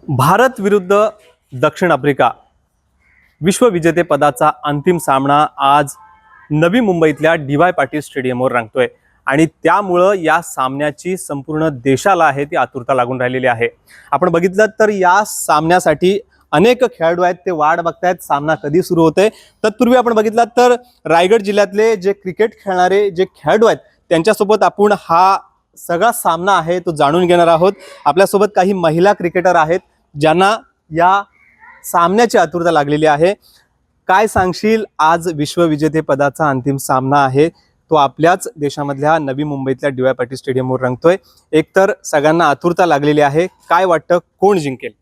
भारत विरुद्ध दक्षिण आफ्रिका विश्वविजेतेपदाचा अंतिम सामना आज नवी मुंबईतल्या डी.वाय. पाटील स्टेडियमवर रंगतोय आणि त्यामुळं या सामन्याची संपूर्ण देशाला आहे ती आतुरता लागून राहिलेली आहे। आपण बघितलं तर या सामन्यासाठी अनेक खेळाडू आहेत, ते वाट बघतायत सामना कधी सुरू होतोय। तत्पूर्वी आपण बघितलं तर रायगड जिल्ह्यातले जे क्रिकेट खेळणारे जे खेळाडू आहेत त्यांच्यासोबत आपण हा सगळा सामना आहे तो जाणून घेणार आहोत। आपल्यासोबत काही महिला क्रिकेटर आहेत ज्यांना या सामन्याची आतुरता लागलेली आहे। काय सांगशील, आज विश्वविजेतेपदाचा अंतिम सामना आहे तो आपल्याच देशामधल्या नवी मुंबईतल्या डी.वाय. पाटील स्टेडियमवर रंगतोय। एकतर सगळ्यांना आतुरता लागलेली आहे, काय वाटतं कोण जिंकेल?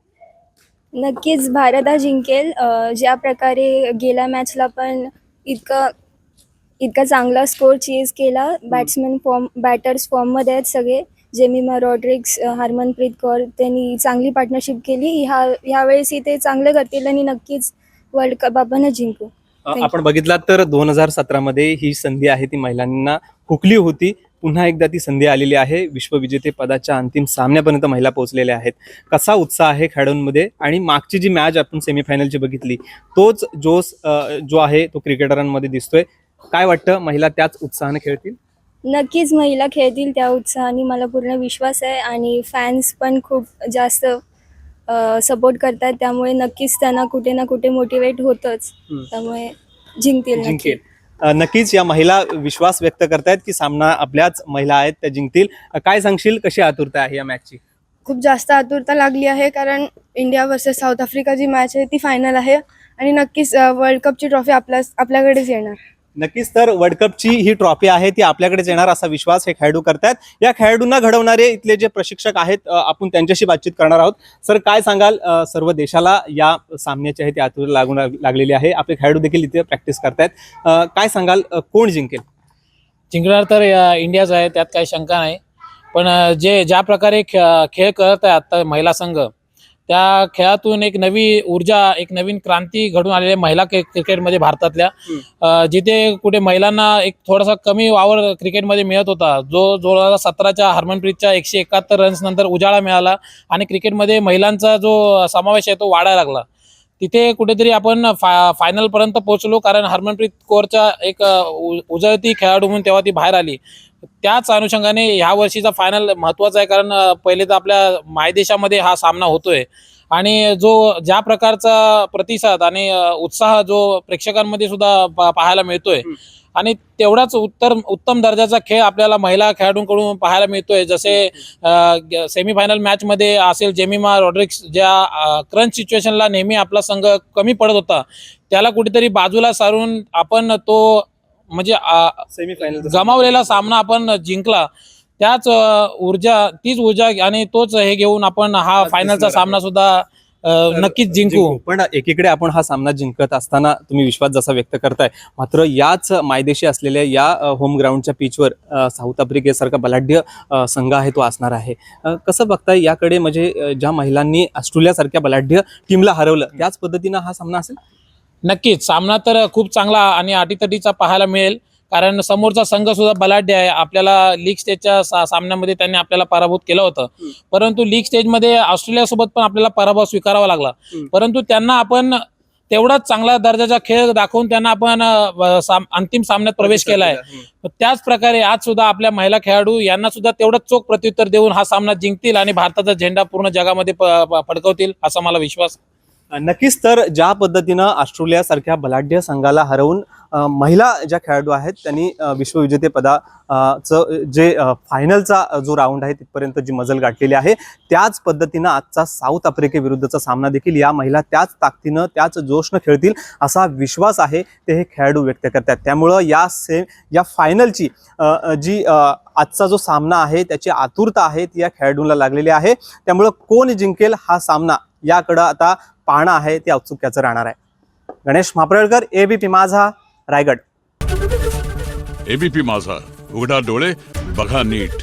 नक्कीच भारत हा जिंकेल। ज्या प्रकारे गेल्या मॅचला पण इतका चांगला स्कोर चेज केला। बॅटर्स फॉर्ममध्ये आहेत सगळे। जेमिमा रॉड्रिग्स, हरमनप्रीत कौर त्यांनी चांगली पार्टनरशिप केली। ह्यावेळेसही ते चांगलं करतील आणि नक्कीच वर्ल्ड कप आपण जिंकू। आपण बघितलं तर 2017 मध्ये ही संधी आहे ती महिलांना हुकली होती, पुन्हा एकदा ती संधी आलेली आहे। विश्वविजेतेपदाच्या अंतिम सामन्यापर्यंत महिला पोहोचलेल्या आहेत। कसा उत्साह आहे खेळाडूंमध्ये? आणि मागची जी मॅच आपण सेमीफायनलची बघितली तोच जोश जो आहे तो क्रिकेटरांमध्ये दिसतोय। काय वाटतं, महिला त्याच उत्साहाने खेळतील? नक्कीच महिला खेळतील त्या उत्साहाने, मला पूर्ण विश्वास आहे। आणि फॅन्स पण खूप जास्त सपोर्ट करतात, त्यामुळे नक्कीच त्यांना कुठे ना कुठे मोटिवेट होतच, त्यामुळे जिंकतील। नक्कीच या महिला विश्वास व्यक्त करतायत की सामना आपल्याच महिला आहेत त्या जिंकतील। काय सांगशील, कशी आतुरता आहे या मॅचची? खूप जास्त आतुरता लागली आहे, कारण इंडिया वर्सेस साऊथ आफ्रिका जी मॅच आहे ती फायनल आहे आणि नक्कीच वर्ल्ड कपची ट्रॉफी आपल्याकडेच येणार। नक्कीच, तर वर्ल्ड कपची ही ट्रॉफी आहे ती आपल्याकडेच येणार असा विश्वास हे खेळाडू करतायत। या खेळाडूंना घडवणारे इथले जे प्रशिक्षक आहेत आपण त्यांच्याशी बातचीत करणार आहोत। सर, काय सांगाल, सर्व देशाला या सामन्याची आहे ती आतुरता लागलेली आहे, आपले खेळाडू देखील इथे प्रॅक्टिस करतायत। काय सांगाल, कोण जिंकेल? जिंकणार तर इंडियाच आहे, त्यात काही शंका नाही। पण ज्या प्रकारे खेळ करत आहे आता महिला संघ, त्या खेळातून एक नवी ऊर्जा, एक नवीन क्रांती घडून आलेली आहे महिला क्रिकेटमध्ये भारतातल्या। जिथे कुठे महिलांना एक थोडासा कमी वावर क्रिकेटमध्ये मिळत होता, जो 2017च्या हरमनप्रीतच्या 171 रन्स नंतर उजाळा मिळाला आणि क्रिकेटमध्ये महिलांचा जो समावेश आहे तो वाढायला लागला। तिथे कुठेतरी आपण फायनलपर्यंत पोहोचलो, कारण हरमनप्रीत कौरच्या एक उजळती खेळाडू म्हणून तेव्हा ती बाहेर आली। त्याच अनुषंगाने ह्या वर्षीचा फायनल महत्त्वाचा आहे, कारण पहिले तर आपल्या मायदेशामध्ये हा सामना होतोय आणि ज्या प्रकारचा प्रतिसाद आणि उत्साह जो प्रेक्षकांमध्ये सुद्धा पाहायला मिळतोय आणि तेवढाच उत्तम दर्जाचा खेळ आपल्याला महिला खेळाडूंकडून पाहायला मिळतोय। जसे सेमीफायनल मॅचमध्ये असेल, जेमिमा रॉड्रिग्स ज्या क्रंच सिच्युएशनला नेहमी आपला संघ कमी पडत होता, त्याला कुठेतरी बाजूला सारून आपण तो म्हणजे सेमीफायनल गमावलेला सामना आपण जिंकला। तीच ऊर्जा आणि तोच हे घेऊन आपण हा फायनलचा सामना सुद्धा नक्कीच जिंकू। पण एकीकडे आपण हा सामना जिंकत असताना तुम्ही विश्वास जसा व्यक्त करताय, मात्र याच मायदेशी असलेल्या या होम ग्राउंडच्या पिचवर साऊथ आफ्रिकेसारखा बलाढ्य संघ आहे तो असणार आहे। कसं बघताय याकडे? म्हणजे ज्या महिलांनी ऑस्ट्रेलियासारख्या बलाढ्य टीमला हरवलं त्याच पद्धतीनं हा सामना असेल? नक्कीच, सामना तर खूप चांगला आणि अटीतटीचा पाहायला मिळेल, कारण समोरचा संघ सुद्धा बलाढ्य आहे। आपल्याला लीग स्टेजच्या सामन्यामध्ये त्यांनी आपल्याला पराभूत केलं होतं, परंतु लीग स्टेजमध्ये ऑस्ट्रेलियासोबत पण आपल्याला पराभव स्वीकारावा लागला। परंतु त्यांना आपण तेवढाच चांगला दर्जाचा खेळ दाखवून त्यांना आपण अंतिम सामन्यात प्रवेश केला आहे। त्याच प्रकारे आज सुद्धा आपल्या महिला खेळाडू यांना सुद्धा तेवढंच चोख प्रत्युत्तर देऊन हा सामना जिंकतील आणि भारताचा झेंडा पूर्ण जगामध्ये फडकवतील असा मला विश्वास। नक्कीच, तर ज्या पद्धतीनं ऑस्ट्रेलियासारख्या बलाढ्य संघाला हरवून महिला ज्या खेळाडू आहेत त्यांनी विश्वविजेतेपदाचं जे फायनलचा जो राऊंड आहे तिथपर्यंत जी मजल गाठलेली आहे, त्याच पद्धतीनं आजचा साऊथ आफ्रिकेविरुद्धचा सामना देखील या महिला त्याच ताकदीनं त्याच जोशनं खेळतील असा विश्वास आहे ते हे खेळाडू व्यक्त करतात। त्यामुळं या फायनलची जी आजचा जो सामना आहे त्याची आतुरता आहे ती या खेळाडूंना लागलेली आहे। त्यामुळं कोण जिंकेल हा सामना याकडं आता पाहणं आहे ते औत्सुक्याचं राहणार आहे। गणेश मापरळकर, एबीपी माझा, रायगड। एबीपी माझा, उघडा डोळे बघा नीट।